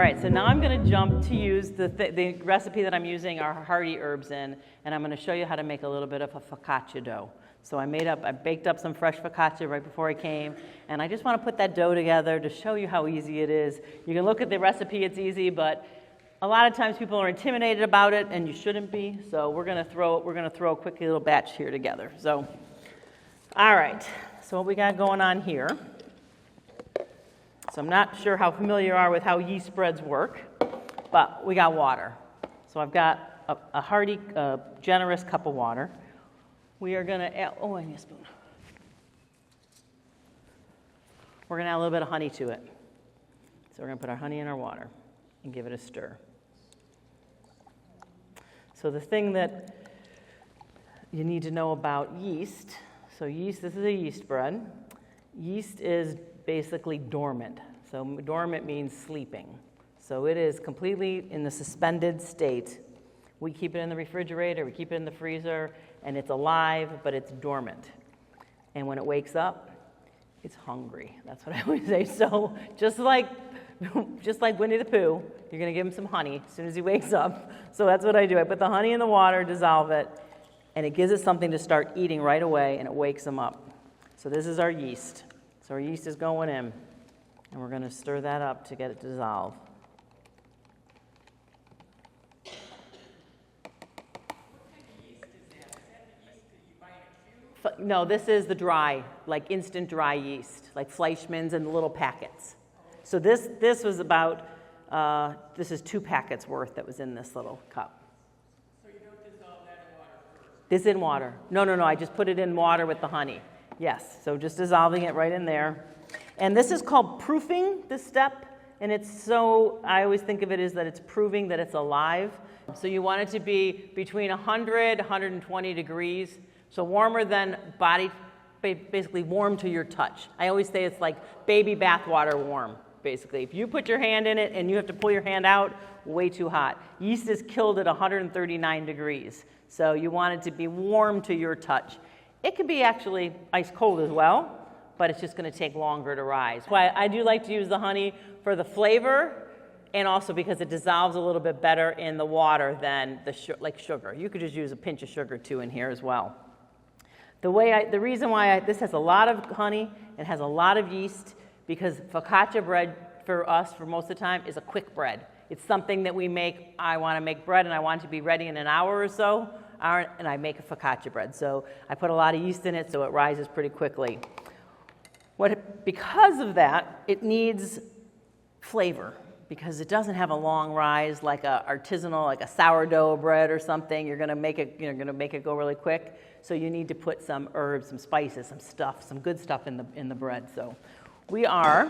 right, so now I'm going to jump to use the recipe that I'm using our hearty herbs in, and I'm going to show you how to make a little bit of a focaccia dough. So I baked up some fresh focaccia right before I came, and I just want to put that dough together to show you how easy it is. You can look at the recipe, it's easy, but a lot of times people are intimidated about it, and you shouldn't be. So we're going to throw a quick little batch here together. So, all right. So what we got going on here. So I'm not sure how familiar you are with how yeast spreads work, but we got water. So I've got a hearty, generous cup of water. We are going to add, I need a spoon. We're going to add a little bit of honey to it. So we're going to put our honey in our water and give it a stir. So the thing that you need to know about yeast, so yeast, this is a yeast bread. Yeast is basically dormant. So dormant means sleeping. So it is completely in the suspended state. We keep it in the refrigerator, we keep it in the freezer, and it's alive, but it's dormant. And when it wakes up, it's hungry. That's what I always say. So just like Winnie the Pooh, you're going to give him some honey as soon as he wakes up. So that's what I do. I put the honey in the water, dissolve it, and it gives it something to start eating right away, and it wakes him up. So this is our yeast. So our yeast is going in, and we're going to stir that up to get it to dissolve. No, this is the dry, like instant dry yeast, like Fleischmann's in the little packets. So this was about, this is 2 packets worth that was in this little cup. So you don't dissolve that in water first? This in water. No, I just put it in water with the honey. Yes, so just dissolving it right in there. And this is called proofing, this step. And I always think of it as that it's proving that it's alive. So you want it to be between 100, 120 degrees. So warmer than basically warm to your touch. I always say it's like baby bath water warm, basically. If you put your hand in it and you have to pull your hand out, way too hot. Yeast is killed at 139 degrees. So you want it to be warm to your touch. It can be actually ice cold as well, but it's just going to take longer to rise. Why I do like to use the honey for the flavor, and also because it dissolves a little bit better in the water than like sugar. You could just use a pinch of sugar too in here as well. The reason why this has a lot of honey and has a lot of yeast, because focaccia bread for us, for most of the time, is a quick bread. It's something that we make. I want to make bread and I want it to be ready in an hour or so, and I make a focaccia bread. So I put a lot of yeast in it so it rises pretty quickly. Because of that, it needs flavor, because it doesn't have a long rise like a artisanal, like a sourdough bread or something. You're going to make it go really quick. So you need to put some herbs, some spices, some stuff, some good stuff in the bread. So we are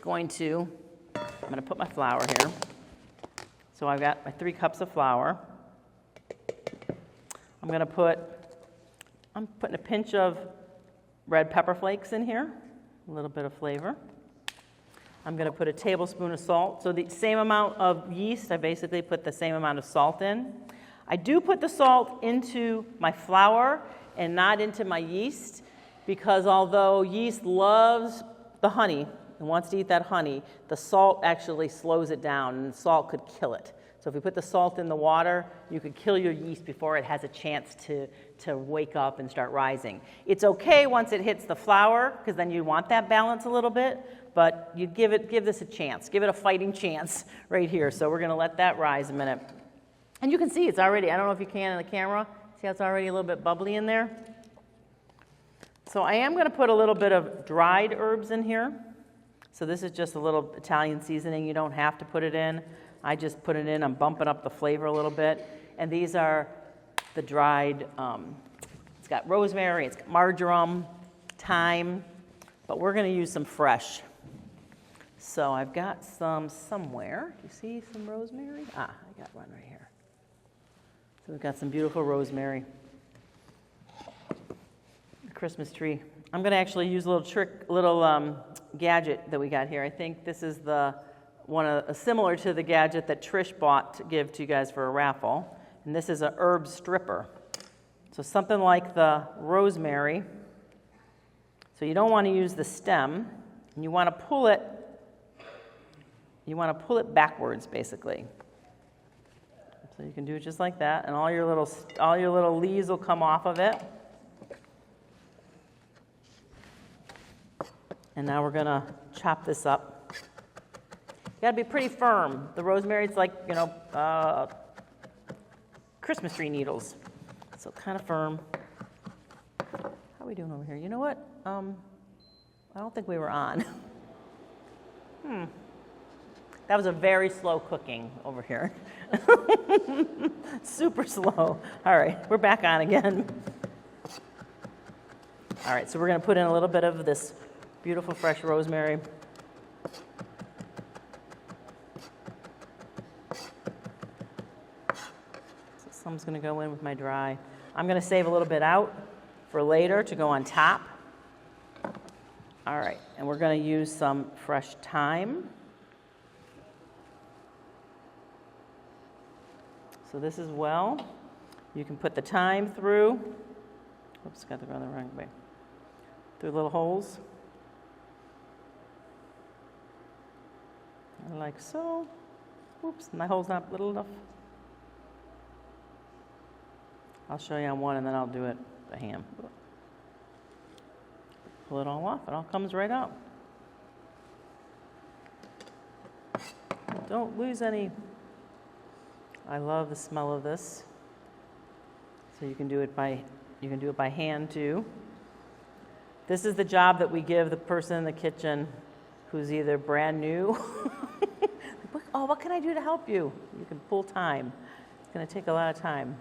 going to, I'm going to put my flour here. So I've got my 3 cups of flour. I'm putting a pinch of red pepper flakes in here, a little bit of flavor. I'm going to put a tablespoon of salt. So the same amount of yeast, I basically put the same amount of salt in. I do put the salt into my flour and not into my yeast, because although yeast loves the honey and wants to eat that honey, the salt actually slows it down, and the salt could kill it. So if you put the salt in the water, you could kill your yeast before it has a chance to wake up and start rising. It's okay once it hits the flour, because then you want that balance a little bit, but you give this a chance. Give it a fighting chance right here. So we're going to let that rise a minute. And you can see it's already, I don't know if you can in the camera, see how it's already a little bit bubbly in there? So I am going to put a little bit of dried herbs in here. So this is just a little Italian seasoning. You don't have to put it in. I just put it in. I'm bumping up the flavor a little bit. And these are the dried, it's got rosemary, it's got marjoram, thyme, but we're going to use some fresh. So I've got some somewhere. Do you see some rosemary? I got one right here. So we've got some beautiful rosemary. The Christmas tree. I'm going to actually use a little gadget that we got here. I think this is similar to the gadget that Trish bought to give to you guys for a raffle. And this is a herb stripper. So something like the rosemary. So you don't want to use the stem. And you want to pull it you want to pull it backwards, basically. So you can do it just like that, and all your little leaves will come off of it. And now we're gonna chop this up. You gotta be pretty firm. The rosemary is like, Christmas tree needles. So kind of firm. How are we doing over here? You know what? I don't think we were on. That was a very slow cooking over here. Super slow. All right, we're back on again. All right, so we're gonna put in a little bit of this beautiful fresh rosemary. So some's gonna go in with my dry. I'm gonna save a little bit out for later to go on top. All right, and we're gonna use some fresh thyme. So this as well, you can put the thyme through. Oops, got to go the wrong way. Through little holes. Like so. Oops, my hole's not little enough. I'll show you on one and then I'll do it by hand. Pull it all off, it all comes right out. Don't lose any. I love the smell of this. So you can do it by hand too. This is the job that we give the person in the kitchen who's either brand new. Oh, what can I do to help you? You can pull time. It's going to take a lot of time.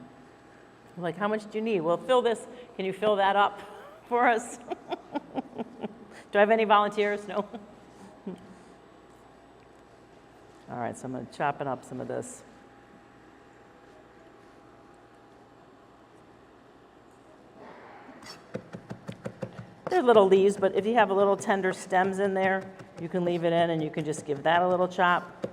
Like, how much do you need? Well, fill this. Can you fill that up for us? Do I have any volunteers? No? All right, so I'm going to chop up some of this. They're little leaves, but if you have a little tender stems in there, you can leave it in and you can just give that a little chop.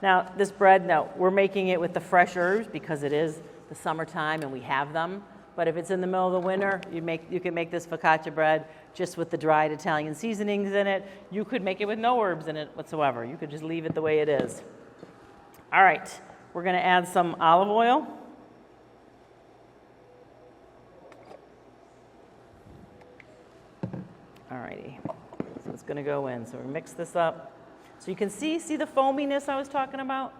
Now, this bread, we're making it with the fresh herbs because it is the summertime and we have them. But if it's in the middle of the winter, you can make this focaccia bread just with the dried Italian seasonings in it. You could make it with no herbs in it whatsoever. You could just leave it the way it is. All right, we're going to add some olive oil. All righty, so it's going to go in. So we mix this up. So you can see the foaminess I was talking about?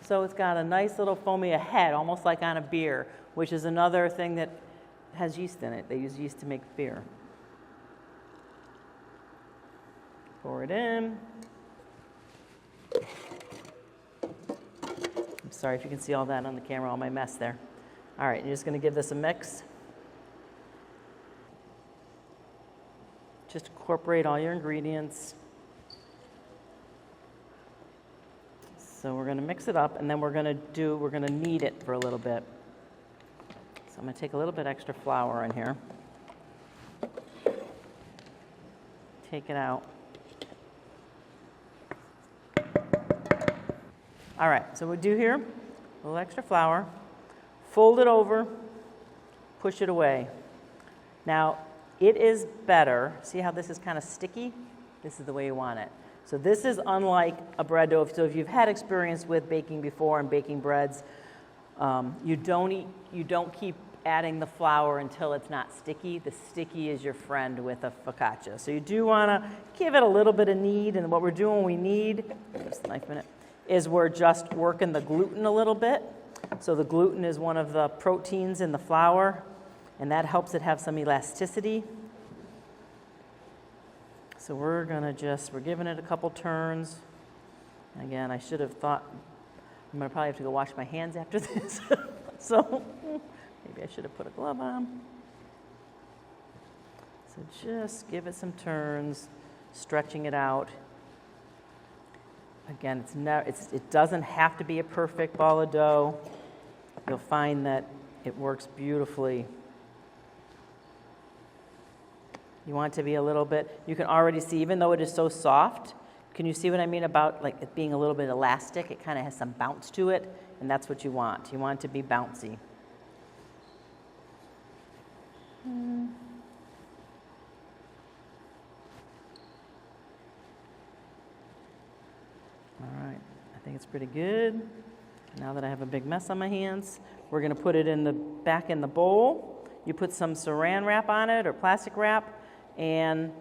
So it's got a nice little foamy head, almost like on a beer, which is another thing that has yeast in it. They use yeast to make beer. Pour it in. I'm sorry if you can see all that on the camera, all my mess there. All right, you're just going to give this a mix. Just incorporate all your ingredients. So we're going to mix it up, and then we're going to knead it for a little bit. So I'm going to take a little bit extra flour in here. Take it out. All right, so what we do here, a little extra flour, fold it over, push it away. Now, it is better, see how this is kind of sticky? This is the way you want it. So this is unlike a bread dough. So if you've had experience with baking before and baking breads, you don't keep adding the flour until it's not sticky. The sticky is your friend with a focaccia. So you do want to give it a little bit of knead, and what we're doing, we knead, just a knife minute, is we're just working the gluten a little bit. So the gluten is one of the proteins in the flour, and that helps it have some elasticity. So we're giving it a couple turns. Again, I should have thought, I'm gonna probably have to go wash my hands after this. So maybe I should have put a glove on. So just give it some turns, stretching it out. Again, it doesn't have to be a perfect ball of dough. You'll find that it works beautifully. You want it to be a little bit, you can already see, even though it is so soft, can you see what I mean about like it being a little bit elastic? It kind of has some bounce to it, and that's what you want. You want it to be bouncy. It's pretty good. Now that I have a big mess on my hands, we're going to put it back in the bowl. You put some saran wrap on it or plastic wrap, and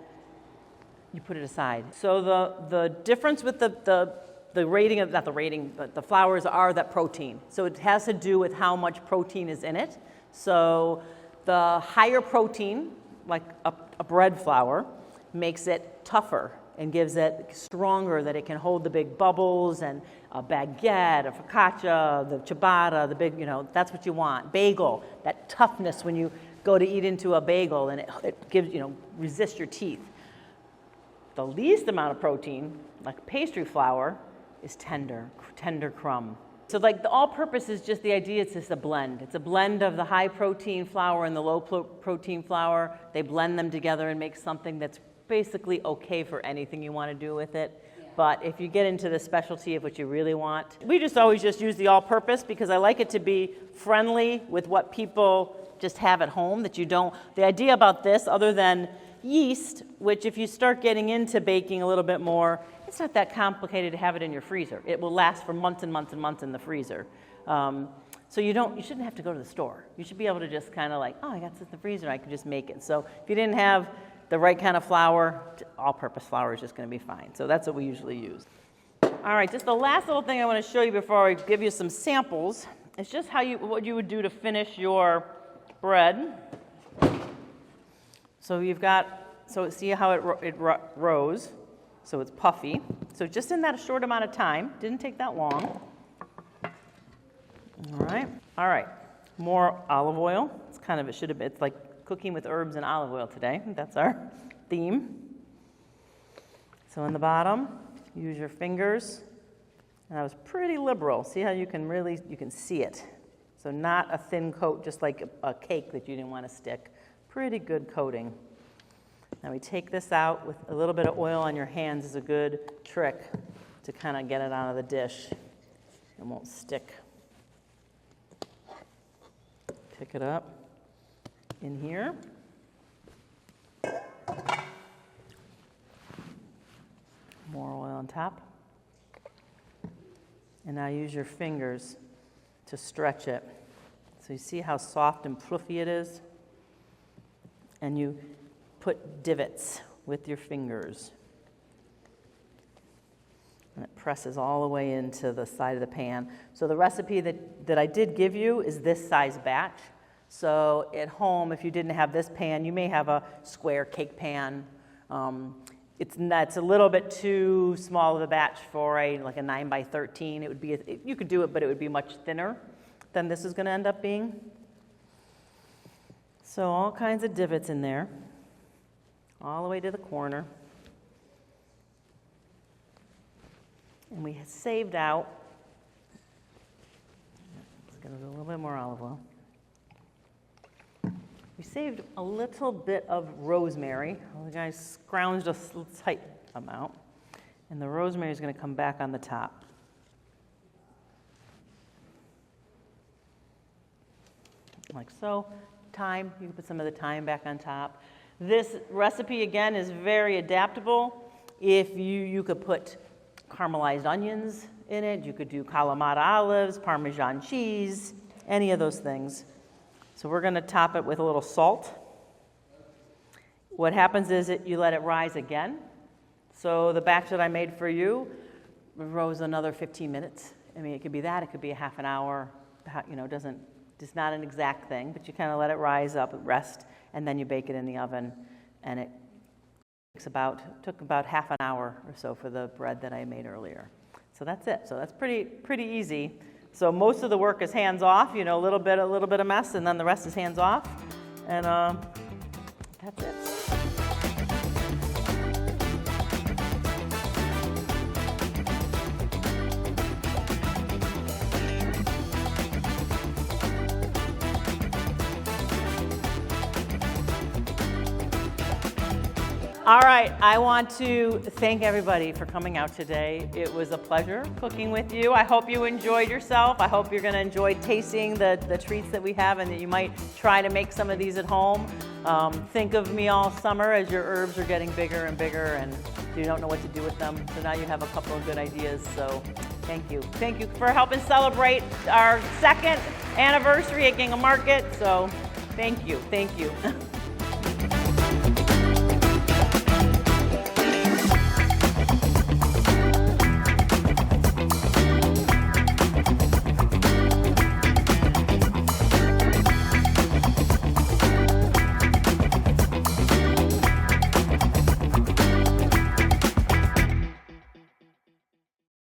you put it aside. So the difference with the rating of, not the rating, but the flours are that protein. So it has to do with how much protein is in it. So the higher protein, like a bread flour, makes it tougher and gives it stronger, that it can hold the big bubbles, and a baguette, a focaccia, the ciabatta, the big, that's what you want. Bagel, that toughness when you go to eat into a bagel, and it gives, resist your teeth. The least amount of protein, like pastry flour, is tender crumb. So like the all-purpose is just the idea, it's just a blend. It's a blend of the high protein flour and the low protein flour. They blend them together and make something that's basically okay for anything you want to do with it. Yeah. But if you get into the specialty of what you really want, we just always just use the all-purpose because I like it to be friendly with what people just have at home, that you don't, the idea about this, other than yeast, which if you start getting into baking a little bit more, it's not that complicated to have it in your freezer. It will last for months and months and months in the freezer. So you shouldn't have to go to the store. You should be able to just kind of like, oh, I got this in the freezer, I can just make it. So if you didn't have the right kind of flour, all-purpose flour is just going to be fine. So that's what we usually use. All right, just the last little thing I want to show you before I give you some samples is just what you would do to finish your bread. So see how it rose, so it's puffy. So just in that short amount of time, didn't take that long. All right, more olive oil. It's like cooking with herbs and olive oil today. That's our theme. So in the bottom, use your fingers. And I was pretty liberal. See how you can see it. So not a thin coat, just like a cake that you didn't want to stick. Pretty good coating. Now we take this out with a little bit of oil on your hands is a good trick to kind of get it out of the dish. It won't stick. Pick it up in here. More oil on top. And now use your fingers to stretch it. So you see how soft and fluffy it is? And you put divots with your fingers. And it presses all the way into the side of the pan. So the recipe that I did give you is this size batch. So at home, if you didn't have this pan, you may have a square cake pan. It's a little bit too small of a batch for a 9 by 13. It would be you could do it, but it would be much thinner than this is going to end up being. So all kinds of divots in there, all the way to the corner. And we saved out, let's get a little bit more olive oil. We saved a little bit of rosemary. The guy scrounged a tight amount. And the rosemary is going to come back on the top. Like so. Thyme, you can put some of the thyme back on top. This recipe, again, is very adaptable. If you could put caramelized onions in it. You could do Kalamata olives, Parmesan cheese, any of those things. So we're going to top it with a little salt. What happens is you let it rise again. So the batch that I made for you rose another 15 minutes. I mean, it could be that. It could be a half an hour. It's not an exact thing, but you kind of let it rise up, rest, and then you bake it in the oven. And it took about half an hour or so for the bread that I made earlier. So that's it. So that's pretty easy. So most of the work is hands off, a little bit of mess, and then the rest is hands off. And that's it. All right, I want to thank everybody for coming out today. It was a pleasure cooking with you. I hope you enjoyed yourself. I hope you're going to enjoy tasting the treats that we have and that you might try to make some of these at home. Think of me all summer as your herbs are getting bigger and bigger and you don't know what to do with them. So now you have a couple of good ideas. So Thank you. Thank you for helping celebrate our 2nd anniversary at Gingham Market. So thank you. Thank you.